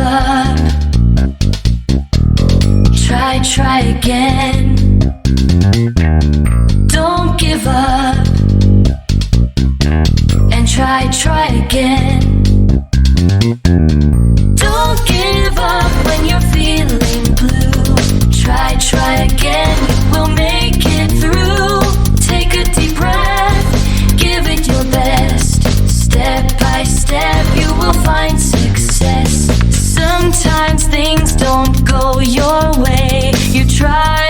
up. Try again. Don't give up. And try again. Don't give up when you're feeling blue. Try again. You will make it through. Take a deep breath. Give it your best. Step by step, you will find success. Sometimes things don't go your way. You try,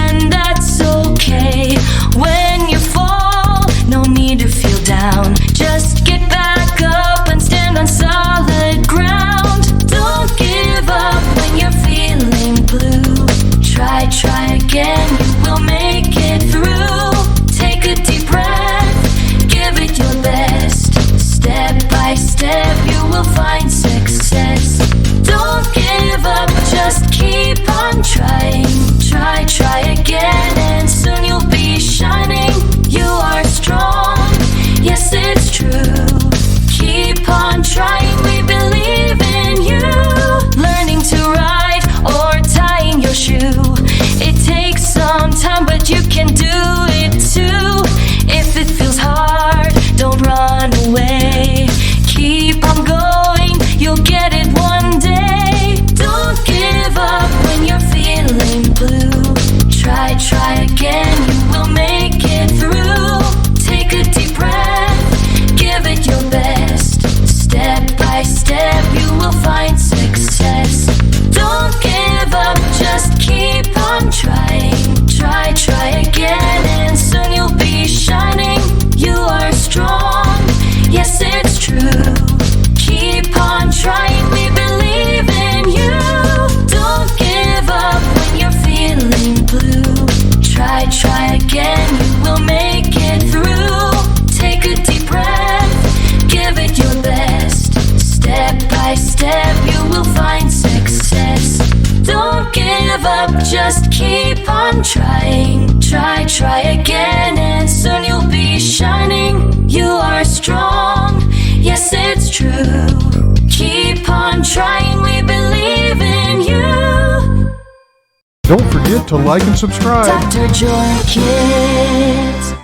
and that's okay. When you fall, no need to feel down. Just get back up and stand on solid ground. Don't give up when you're feeling blue. Try again, you will make it through. Take a deep breath, give it your best. Step by step, you will find success. Don't give up, just keep on trying. Try again, and soon you'll be shining. You are strong, yes it's true. Keep on trying, we believe in you. Learning to ride or tying your shoe, it takes some time, but you can do it too. If it feels hard, don't run away. Keep on going, you'll get it one day. Don't give up when you're feeling blue. Try again, you will make it through. Take a deep breath, give it your best. Step by step, you will find success. Don't give up, just keep on trying. Try again, and soon you'll be shining. You are strong, yes it's true. Keep on trying, we believe in you. Don't give up when you're feeling blue. Try again, you will make it through. Take a deep breath, give it your best. Step by step, you will find success. Don't give up, just keep on trying. Try again, and soon you'll be shining. You are strong, yes it's true. Keep on trying, we believe in you. Don't forget to like and subscribe. Dr. Joy Kids.